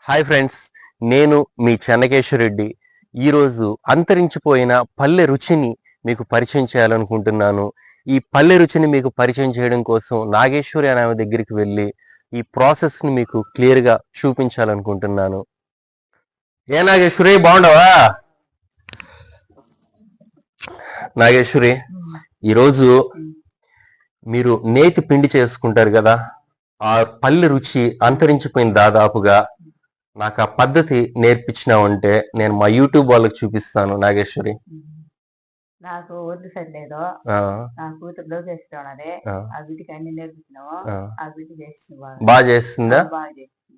Hi friends, నేను మీ చెన్నకేశ్వర రెడ్డి. ఈరోజు అంతరించిపోయిన పల్లె రుచిని మీకు పరిచయం చేయాలనుకుంటున్నాను. ఈ పల్లె రుచిని మీకు పరిచయం చేయడం కోసం నాగేశ్వరి అనే ఆమె దగ్గరికి వెళ్ళి ఈ ప్రాసెస్ని మీకు క్లియర్గా చూపించాలనుకుంటున్నాను. ఏ నాగేశ్వరి, బాగుండవా? నాగేశ్వరి, ఈరోజు మీరు నేతి పిండి చేసుకుంటారు కదా, ఆ పల్లె రుచి అంతరించిపోయింది దాదాపుగా. నాకు ఆ పద్ధతి నేర్పించినావంటే నేను మా యూట్యూబ్ వాళ్ళకి చూపిస్తాను. నాగేశ్వరి, నాకు వద్దు సరిలేదు. నా కూతురు లోకేశ్వరి ఉన్నది, ఆ బిడ్డకి అన్ని నేర్పించినావు. ఆ బిడ్డ చేస్తుంది, బాగా చేస్తుందా?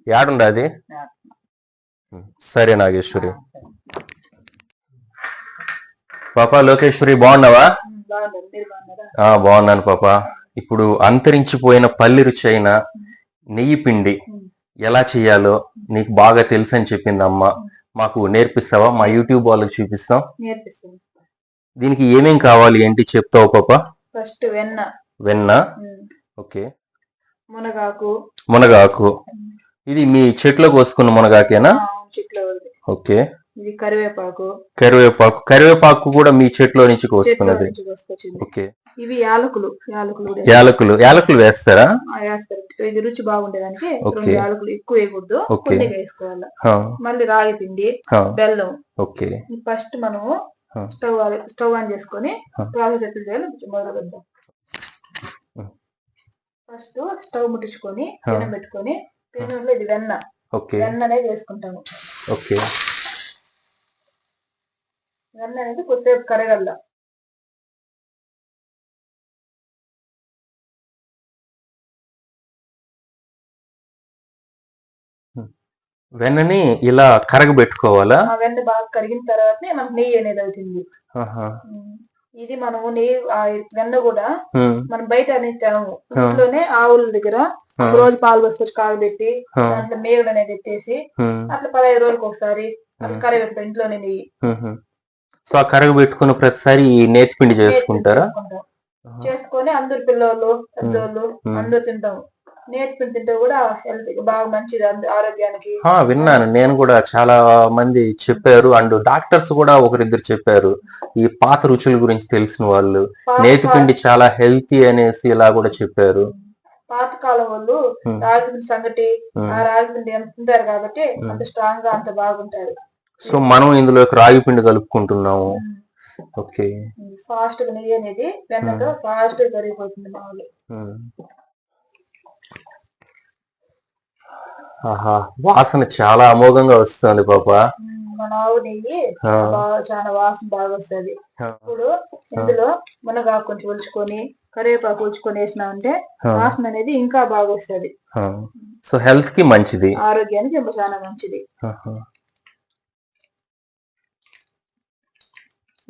ఏడుండా అది? సరే నాగేశ్వరి. పాప లోకేశ్వరి, బాగున్నావా? బాగున్నాను పాప. ఇప్పుడు అంతరించిపోయిన పల్లి రుచి అయిన నెయ్యి పిండి ఎలా చేయాలో నీకు బాగా తెలుసు అని చెప్పింది అమ్మ. మాకు నేర్పిస్తావా? మా యూట్యూబ్ వాళ్ళకి చూపిస్తాం. దీనికి ఏమేం కావాలి ఏంటి చెప్తావు పాప? ఫస్ట్ వెన్న. వెన్న, ఓకే. మునగాకు. ఇది మీ చెట్లో కోసుకున్న మునగాకేనా? ఓకే. ఇది కరివేపాకు. కరివేపాకు కూడా మీ చెట్లో నుంచి కోసుకున్నది. ఓకే. ఇవి యాలకులు. యాలకులు వేస్తారా? వేస్తారు. ఇది రుచి బాగుండేదానికి యాలకులు ఎక్కువ వేయకూడదు, కొద్దిగా వేసుకోవాలి. మళ్ళీ రాగి పిండి, బెల్లం. ఓకే. ఫస్ట్ మనము స్టవ్ ఆన్ చేసుకొని ప్రాసెస్ ఎట్లా చేయాలి మొదలు పెడదాం. ఫస్ట్ స్టవ్ ముట్టించుకొని పెనం పెట్టుకొని పెనంలో ఇది వెన్న అనేది వేసుకుంటాము. ఓకే. వెన్న అనేది కొద్దిసేపు కరగల్ల. వెన్నని ఇలా కరగబెట్టుకోవాలా? వెన్న బాగా కరిగిన తర్వాతనే మనకు నెయ్యి అనేది అవుతుంది. ఇది మనము నెయ్యి వెన్న కూడా మనం బయట అనేది తేము. ఇంట్లోనే ఆవుల దగ్గర రోజు పాలు పోసుకొచ్చి కాగబెట్టి దాంట్లో మేవుడు అనేది ఎత్తేసి అట్లా 15 రోజులకు ఒకసారి కరగబెడతాం ఇంట్లోనే నెయ్యి. సో ఆ కరగబెట్టుకున్న ప్రతిసారి నేతి పిండి చేసుకుంటారా? చేసుకొని అందరు పిల్లలు పెద్దోళ్ళు అందరు తింటాము. నేతి పిండి తింటే కూడా హెల్త్ బాగా మంచిది, ఆరోగ్యానికి. విన్నాను నేను కూడా, చాలా మంది చెప్పారు. అండ్ డాక్టర్స్ కూడా ఒకరిద్దరు చెప్పారు, ఈ పాత రుచుల గురించి తెలిసిన వాళ్ళు నేతి పిండి చాలా హెల్తీ అనేసి ఇలా కూడా చెప్పారు. పాతకాలం వాళ్ళు రాగి పిండి సంగటి, ఆ రాగి పిండి తింటారు కాబట్టి అంత స్ట్రాంగ్ గా అంత బాగుంటారు. సో మనం ఇందులో రాగి పిండి కలుపుకుంటున్నాము. ఓకే. ఫాస్ట్ గా నెయ్యి అనేది వెన్నతో ఫాస్ట్ గా కరిగిపోతుంది మామూలు. ఆహా, వాసన చాలా అమోఘంగా వస్తుంది పాప. మన ఆవు నెయ్యి చాలా వాసన బాగా వస్తుంది. ఇప్పుడు ఇందులో మునగాకు కొంచెం ఒలుచుకొని కరివేపాకు ఒలుచుకొని వేసినామంటే వాసన అనేది ఇంకా బాగా వస్తుంది. సో హెల్త్ కి మంచిది, ఆరోగ్యానికి చాలా మంచిది.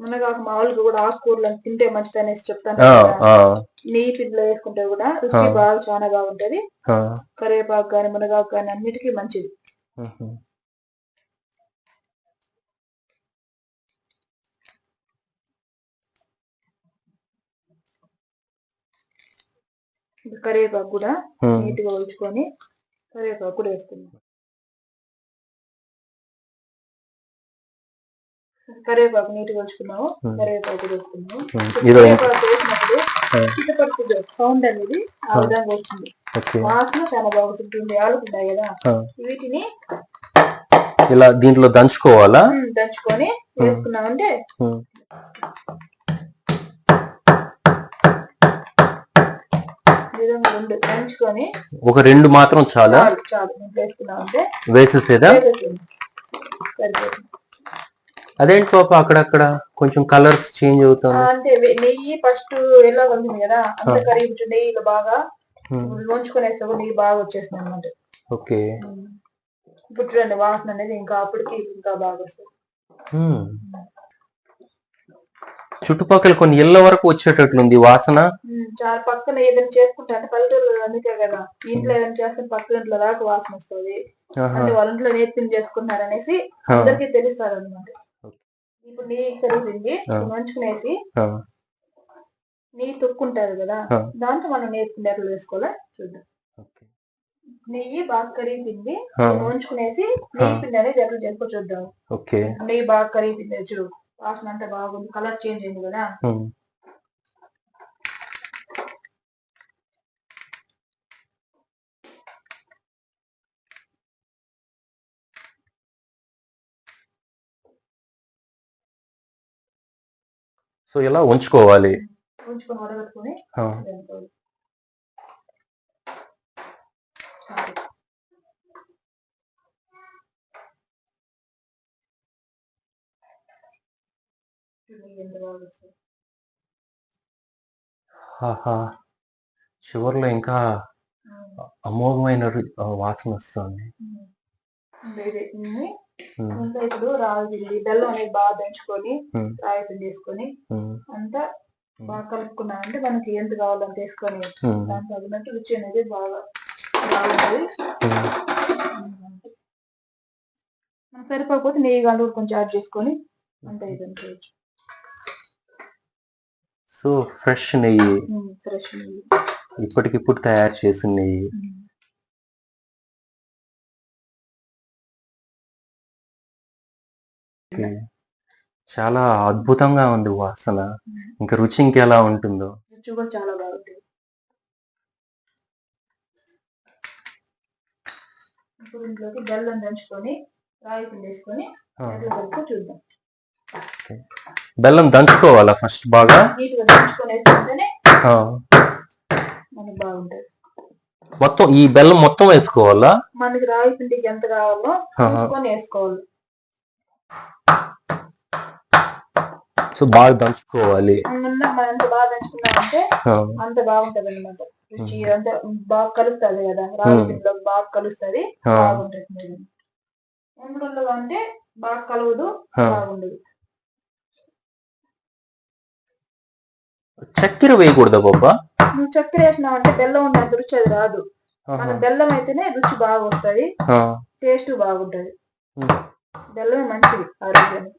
మునగాకు మామూలుగా కూడా ఆకుకూరలు తింటే మంచిది అనేసి చెప్తాను. నెయ్యి పిండిలో వేసుకుంటే కూడా రుచి బాగా చాలా బాగుంటది. కరివేపాకు గాని మునగాకు గాని అన్నిటికీ మంచిది. కరివేపాకు కూడా నీట్గా ఒలుచుకొని కరివేపాకు కూడా వేస్తున్నాం. కరివేపాకు నీట్గా ఉంచుకున్నాము. కరివేపాకు వేసుకున్నాము. కరివేపాకు వేసినప్పుడు చిట్టపడుతుంది సౌండ్ అనేది ఆ విధంగా వస్తుంది. వాసన చాలా బాగుంటుంది. ఆలుకుంటాయి కదా, వీటిని ఇలా దీంట్లో దంచుకోవాలా? దంచుకొని వేసుకున్నామంటే దంచుకొని ఒక 2 మాత్రం చాలా వేసుకున్నామంటే వేసేసేదా? అదేంటి పాప అక్కడక్కడ కొంచెం కలర్స్ చేంజ్ అవుతుంది? అంటే నెయ్యి ఫస్ట్ ఎలా ఉంటుంది కదా, అంత కరిగి నెయ్యిలో బాగా లోంచుకునేస్తే నెయ్యి బాగా వచ్చేస్తుంది అనమాట. ఓకే. ఇప్పుడు చూడండి వాసన అనేది ఇంకా అప్పటికి ఇంకా బాగా వస్తుంది. చుట్టుపక్కల కొన్ని ఇళ్ల వరకు వచ్చేటట్లుంది వాసన. చాలా పక్కన ఏదైనా చేసుకుంటాను పల్లెటూరు అందుకే కదా, ఇంట్లో ఏదైనా చేస్తే పక్కన ఇంట్లో దాకా వాసన వస్తుంది. అంటే వాళ్ళ ఇంట్లో నేర్పిని చేసుకుంటున్నారు అనేసి అందరికీ తెలుస్తారు అనమాట. ఇప్పుడు నెయ్యి కరిగింది మంచుకునేసి నెయ్యి తొక్కుంటారు కదా, దాంతో మనం నేర్పిండి ఎట్లా వేసుకోవాలో చూద్దాం. నెయ్యి బాగా కరిగిపోయింది, ఉంచుకునేసి నెయ్యి పిండి అనేది ఎట్లా చేసుకో చూద్దాం. ఓకే, నెయ్యి బాగా కరిగిపోయింది చూడు, వాసన అంతా బాగుంది, కలర్ చేంజ్ అయింది కదా. సో ఇలా ఉంచుకోవాలి, ఉంచుకొని వడగట్టుకొని చివర్లో ఇంకా అమోఘమైన వాసన వస్తుంది. ఇంకా ఇప్పుడు రాగి బెల్లం అనేది బాగా దంచుకొని రాయి పిండి వేసుకొని అంతా బాగా కలుపుకున్నామంటే మనకి ఎంత కావాలని తీసుకొని దానికి తగినట్టు రుచి అనేది బాగా బాగుంటుంది. మనకు సరిపోకపోతే నెయ్యి కానీ కొంచెం యాడ్ చేసుకొని అంత ఇదంతా. సో ఫ్రెష్ నెయ్యి, ఫ్రెష్ నెయ్యి, ఇప్పటికిప్పుడు తయారు చేసిన నెయ్యి. చాలా అద్భుతంగా ఉంది వాసన. ఇంకా రుచి ఇంకెలా ఉంటుందో. రుచి కూడా చాలా బాగుంటుంది. ఇప్పుడు ఇంట్లోకి బెల్లం దంచుకొని రాయి పిండి వేసుకొని చూద్దాం. బెల్లం దంచుకోవాలా ఫస్ట్ బాగా? నీట్గా దంచుకొని వేసుకుంటేనే మనకి బాగుంటుంది. మొత్తం ఈ బెల్లం మొత్తం వేసుకోవాలా? మనకి రాగి పిండికి ఎంత కావాలో చూసుకొని వేసుకోవాలి. సో బాగా దంచుకోవాలి. మనం ఎంత బాగా దంచుకున్నామంటే అంత బాగుంటది అన్నమాట. రుచి అంతా బాగా కలుస్తుంది కదా, రాగి పిండిలో బాగా కలుస్తుంది, బాగుంటుంది. ఉండగా అంటే బాగా కలవదు, బాగుండదు. చక్కెర వేయకూడదా బాబా? నువ్వు చక్కెర వేసినావు అంటే బెల్లం ఉన్నంత రుచి అది రాదు. మన బెల్లం అయితేనే రుచి బాగా వస్తుంది, టేస్ట్ బాగుంటది. బెల్లమే మంచిది ఆరోగ్యానికి.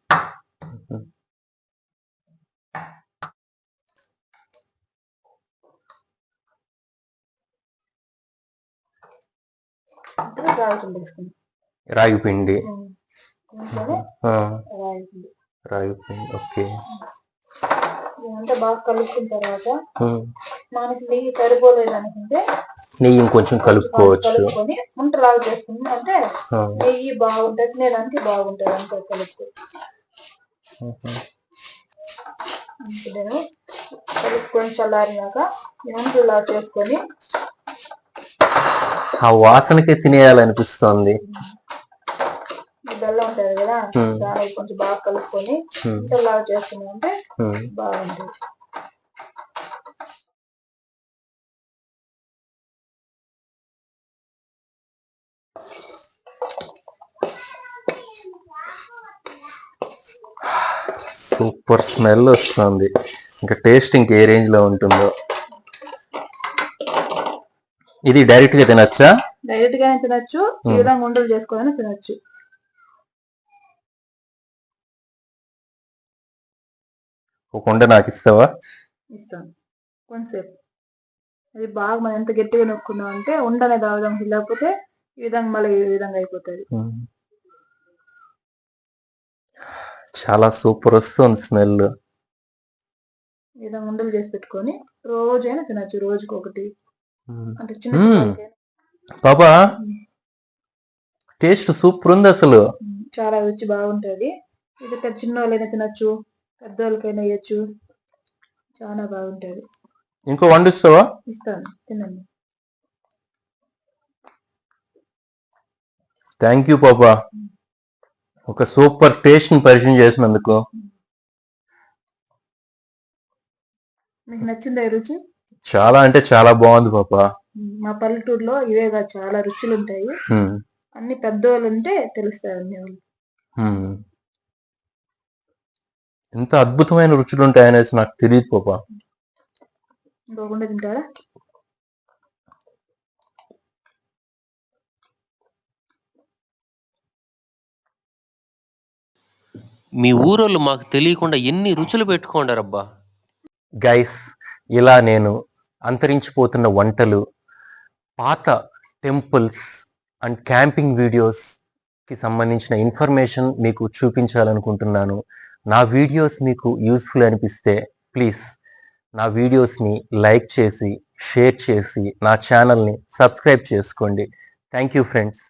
రాగి పిండి, రాగి పిండి. ఓకే, ఇదంతా బాగా కలుపుకున్న తర్వాత మనకి నెయ్యి సరిపోలేదు అనుకుంటే నెయ్యి ఇంకొంచెం కలుపుకోవచ్చు. ముంటలాగా చేసుకుంది అంటే నెయ్యి బాగుంటది, తినేదానికి బాగుంటది. అంతా కలుపుకొని నేను కలుపుకొని చల్లారినాక ముంటలాగా చేసుకొని ఆ వాసనకే తినేయాలనిపిస్తుంది. బెల్లం ఉంటది కదా, దానికి కొంచెం బాగా కలుపుకొని ముంటలాగా చేసుకున్నామంటే బాగుంటుంది. సూపర్ స్మెల్ వస్తుంది. ఇంకా టేస్ట్ ఇంకే రేంజ్ లో ఉంటుందో. ఇది డైరెక్ట్ గా తినచ్చా? డైరెక్ట్ గానే తినచ్చు, ఈ విధంగా ఉండలు చేసుకొని తినచ్చు. ఒక ఉండ నాకు ఇస్తావా? ఇస్తాను, కొంచెంసేపు. అది బాగా మనం ఎంత గట్టిగా నొక్కున్నాం అంటే ఉండనే దాగడం, లేకపోతే ఈ విధంగా మళ్ళీ ఈ విధంగా అయిపోతుంది. చాలా సూపర్ వస్తుంది స్మెల్. ఈ విధంగా ఉండలు చేసి పెట్టుకొని రోజైనా తినచ్చు, రోజుకి ఒకటి. అంటే చిన్న పాపా టేస్ట్ సూపర్ ఉంది అసలు. చాలా రుచి బాగుంటది. ఇది చిన్న వాళ్ళైనా తినచ్చు, పెద్దవాళ్ళకైనా వేయచ్చు, చాలా బాగుంటది. ఇంకో వండిస్తావా? ఇస్తాను, తినండి. థ్యాంక్ యూ పాపా, ఒక సూపర్ టేస్ట్ ని పరిచయం చేసినందుకు. మీకు నచ్చిందా రుచి? చాలా అంటే చాలా బాగుంది పాపా. మా పల్లెటూరులో ఇవేగా చాలా రుచులు ఉంటాయి. అన్ని పెద్దవాళ్ళు ఉంటే తెలుస్తాయి అన్ని వాళ్ళు. ఎంత అద్భుతమైన రుచులు ఉంటాయనేసి నాకు తెలియదు పాపా. ఇంకోకుండా తింటారా? మీ ఊరోళ్ళు మాకు తెలియకుండా ఎన్ని రుచులు పెట్టుకోండారబ్బా. గైస్, ఇలా నేను అంతరించిపోతున్న వంటలు, పాత టెంపుల్స్ అండ్ క్యాంపింగ్ వీడియోస్కి సంబంధించిన ఇన్ఫర్మేషన్ మీకు చూపించాలనుకుంటున్నాను. నా వీడియోస్ మీకు యూస్ఫుల్ అనిపిస్తే ప్లీజ్ నా వీడియోస్ని లైక్ చేసి షేర్ చేసి నా ఛానల్ని సబ్స్క్రైబ్ చేసుకోండి. Thank you friends.